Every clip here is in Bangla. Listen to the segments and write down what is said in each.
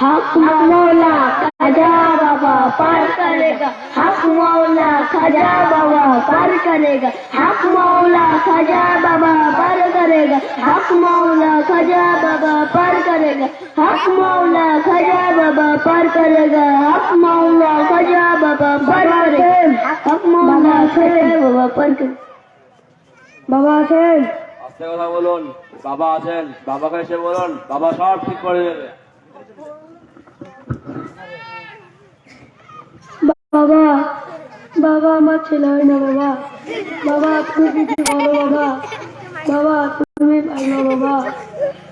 हक मौला खजा बाबा पार करेगा, हक मौला खजा बाबा पार करेगा, हक मौला खजा बाबा पार करेगा, हक मौला खजा बाबा पार करेगा, हक मौला खजा बाबा पार करेगा, हक मौला खजा बाबा पार करेगा, हक मौला खजा बाबा पार करेगा। बाबा আছেন, আস্তে কথা বলুন। বাবা আছেন, বাবাকে এসে বলুন, বাবা সব ঠিক করে দেবে। বাবা বাবা আমার ছেলে হয় না বাবা, বাবা তুমি কিছু বলো বাবা, বাবা তুমি পাই না বাবা,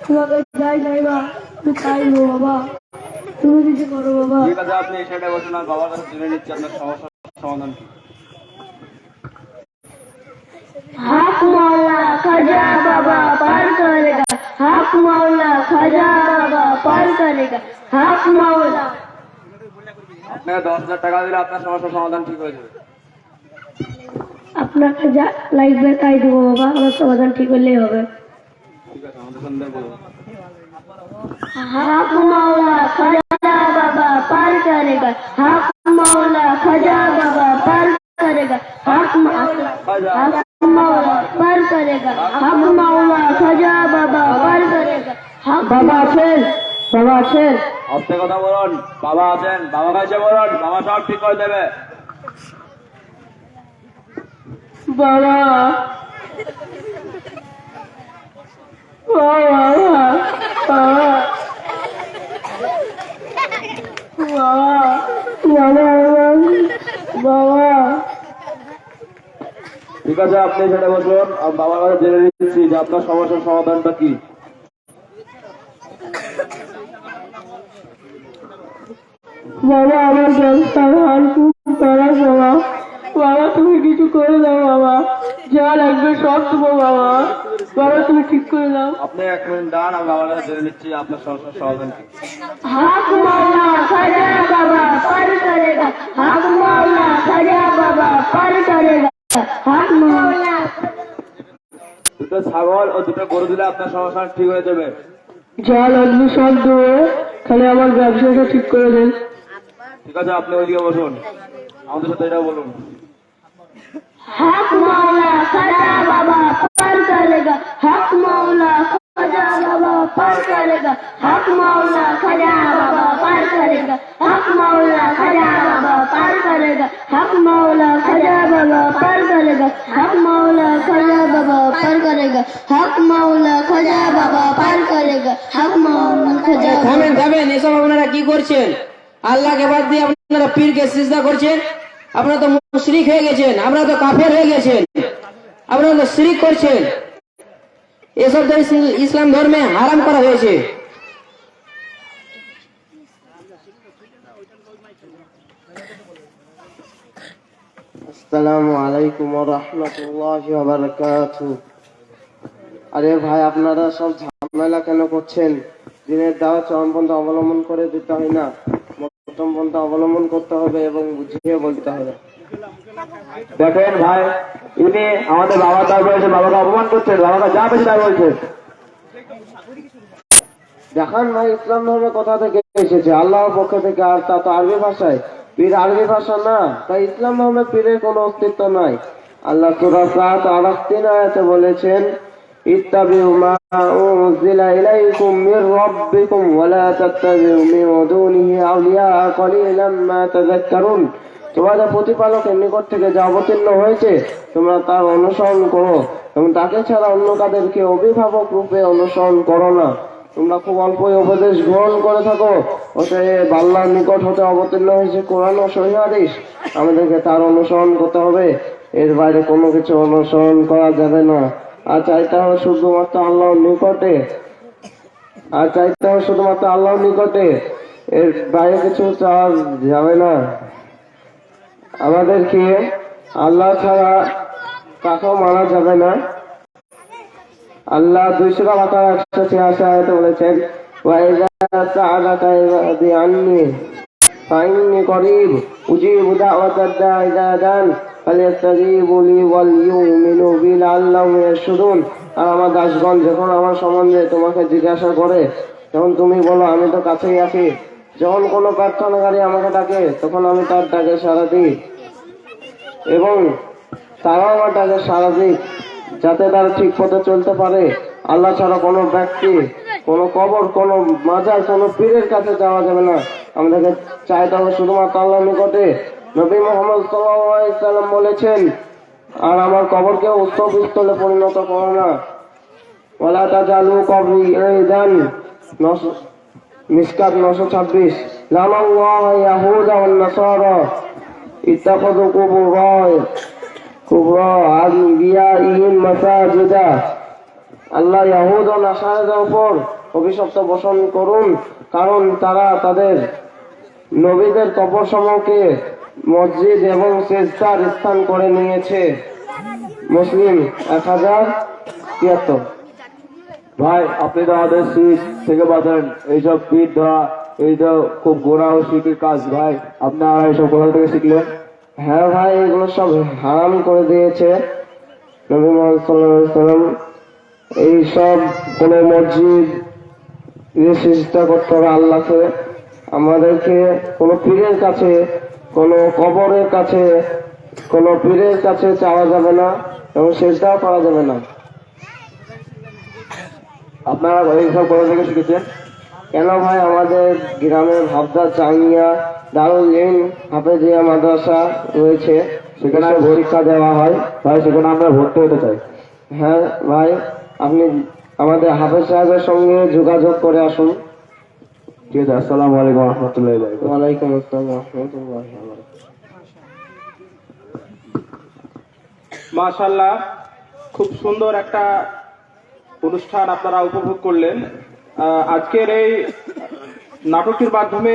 তোমাকে যাই নাই বা তুমি চাই না বাবা, তুমি কিছু করো বাবা। ঠিক আছে, আপনি সেটা বসুন, আর বাবার কাছে জেনে নিচ্ছি আপনার সমস্যার সমাধান কি। हक मौला खजा बाबा पार करेगा, हक मौला खजा बाबा पार करेगा, हक मौला। আপনাকে 10,000 টাকা দিলে আপনার সমস্যার সমাধান ঠিক হয়ে যাবে। আপনাকে যা লাগবে তাই দেবো বাবা, আমার সমাধান ঠিক হলেই হবে। ঠিক আছে, আমাদের সন্ধ্যা বলুন। हक मौला खजा बाबा पार करेगा, हक मौला खजा बाबा पार करेगा, हक मौला पार करेगा, हक मौला खजा बाबा पार करेगा। बाबा আছেন, বাবা আছেন, আস্তে কথা বলুন। বাবা আছেন, বাবাকে এসে বলুন, বাবা সব ঠিক করে দেবে। বাবা ঠিক আছে, আপনি সেটা বসুন, আর বাবার কাছে জেনে নিচ্ছি যে আপনার সমস্যার সমাধানটা কি। বাবা আমার ব্যবসার হাল খুব খারাপ বাবা, বাবা তুমি কিছু করে দাও বাবা, যা লাগবে সব দেবো বাবা, বাবা তুমি ঠিক করে দাও। আপনি 1 মিনিট দাঁড়ান, আমি বাবার কাছে জেনে নিচ্ছি আপনার সমস্যার সমাধান কি। हक मौला खजा बाबा पार करेगा, हक मौला खजा बाबा पार करेगा, हक मौला। দুটো ছাগল ও দুটো গরু দিলে আপনার সমস্যা ঠিক হয়ে যাবে। যা লাগবে সব দেবো, খালি আমার ব্যবসাটা ঠিক করে দেন। ঠিক আছে, আপনি ওইদিকে বসুন, আমাদের সাথে এটা বলুন। हक मौला खजा बाबा पार करेगा, हक मौला खजा बाबा पार करेगा, हक मौला खजा बाबा पार करेगा, हक मौला खजा बाबा पार करेगा, हक मौला खजा बाबा पार करेगा, हक मौला खजा बाबा पार करेगा, हक मौला खजा बाबा पार करेगा, हक मौला खजा। থামেন থামেন, এসব আপনারা কি করছেন? আল্লাহকে বাদ দিয়ে আপনারা পীরকে সিজদা করছেন। আপনারা তো মুশরিক হয়ে গেছেন, আপনারা তো কাফের হয়ে গেছেন, আপনারা তো শিরক করছেন। এসব তো ইসলাম ধর্মে হারাম করা হয়েছে। আসসালামু আলাইকুম ওয়া রাহমাতুল্লাহি ওয়া বারাকাতুহু। আরে ভাই, আপনারা সব ঝামেলা কেন করছেন? দিনের দাওয়াত চরমপন্থা অবলম্বন করে দিতে হয় না, মধ্যম পন্থা অবলম্বন করতে হবে এবং বুঝিয়ে বলতে হবে। দেখেন ভাই, ইনি আমাদের বাবা তার বলছে, বাবাকে অপমান করছেন, বাবাকে যা বেশি তাই বলছে। দেখান ভাই, ইসলাম ধর্মে কোথা থেকে এসেছে? আল্লাহর পক্ষ থেকে, আর তা তো আরবি ভাষায়। পীর আরবি ভাষা না, তাই ইসলাম ধর্মে পীরের কোনো অস্তিত্ব নাই। আল্লাহ সূরা সাত আর 3 আয়াতে বলেছেন, ইত্তাবিউ মা উনজিলা ইলাইকুম মির রাব্বিকুম ওয়া লা তাত্তাবিউ মিন দুনিহি আউলিয়া কলিলাম মা তাযাক্কারুন। তোমাদের প্রতিপালকের নিকট থেকে যা অবতীর্ণ হয়েছে তোমরা তার অনুসরণ করো এবং তাকে ছাড়া অন্য কাদেরকে অভিভাবক রূপে অনুসরণ করো না। তোমরা খুব অল্পই উপদেশ গ্রহণ করে থাকো, অতএব আল্লাহর নিকট হতে অবতীর্ণ হয়েছে কোরআন ও সহিহ হাদিস, আমাদেরকে তার অনুসরণ করতে হবে, এর বাইরে কোনো কিছু অনুসরণ করা যাবে না। আর চাইতে হবে শুধুমাত্র আল্লাহর নিকটে, এর বাইরে কিছু চাওয়া যাবে না। আমাদেরকে আল্লাহ ছাড়া কাকেও মানা যাবে না। আল্লাহ 200 বাকার 186 আয়াতে বলেছেন ওয়াইযা সাআলাকা ইবাদি আন্নী ফাইন্নী করিব উজিবু দাওয়াতাদ দাঈ ইযা দান ফালিয়াস্তাজিবু লি ওয়াল ইউমিনু বি লাআল্লাহুম ইয়ারশুদুন। আর আমার দাসগণ যখন আমার সম্বন্ধে তোমাকে জিজ্ঞাসা করে তখন তুমি বলো আমি তো কাছেই আছি। যখন কোনো প্রার্থনাকারী আমাকে ডাকে তখন আমি তার ডাকে সাড়া দিই এবং তারাও আমার ডাকে সাড়া দিই, যাতে তারা ঠিক পথে চলতে পারে। আল্লাহ ছাড়া কোনো ব্যক্তি, কোনো কবর, কোনো মাজার, কোনো পীরের কাছে যাওয়া যাবে না। আমাদেরকে চাইতে হবে শুধুমাত্র আল্লাহর নিকটে। নবী মুহাম্মদ সাল্লাল্লাহু আলাইহি সাল্লাম বলেছেন, আর আমার কবরকে উৎসব স্থলে পরিণত করো না। ওয়ালা তাজালু কবরি ঈদান, মিশকাত 926। লানাল্লাহু ইয়াহুদা ওয়ান নাসারা ইত্তাখাযু কুবরা আনবিয়াইহিম মাসাজিদা। আল্লাহ ইয়াহুদ ও নাসারাদের উপর অভিশপ্ত বর্ষণ করুন, কারণ তারা তাদের নবীদের কবরসমূহকে মসজিদ এবং সিজদার স্থান করে নিয়েছে। মুসলিম 1073। ভাই আপনি তো আমাদের শিখ থেকে বাঁচান, এইসব পীর ধরা এইটা খুব গোড়া ও শিখের কাজ। ভাই আপনারা এইসব কোথা থেকে শিখলেন? হ্যাঁ ভাই, এগুলো সব হারাম করে দিয়েছে নবী মুহাম্মদ সাল্লাল্লাহু আলাইহি সাল্লাম। এইসব কোন মসজিদ চেষ্টা করতে হবে আল্লাহকে। আমাদেরকে কোনো পীরের কাছে, কোনো কবরের কাছে, কোনো পীরের কাছে চাওয়া যাবে না এবং সেজদাও করা যাবে না। আপনারা এইসব কোথা থেকে শিখেছেন? কেন ভাই, আমাদের গ্রামের ভাবদা চাঙ্গিয়া দারুল ইলম হাফেজিয়া মাদ্রাসা রয়েছে, সেখানে পরীক্ষা দেওয়া হয়। ভাই সেখানে আমরা ভর্তি হতে চাই। হ্যাঁ ভাই, আপনি আমাদের হাফেজ সাহেবের সঙ্গে যোগাযোগ করে আসুন। ঠিক আছে, আসসালামু আলাইকুম ওয়া রাহমাতুল্লাহি ওয়া বারাকাতুহু। ওয়ালাইকুম আসসালাম ওয়া রাহমাতুল্লাহি ওয়া বারাকাতুহু। মাশাআল্লাহ, খুব সুন্দর একটা অনুষ্ঠান আপনারা উপভোগ করলেন। আজকের এই নাটকটির মাধ্যমে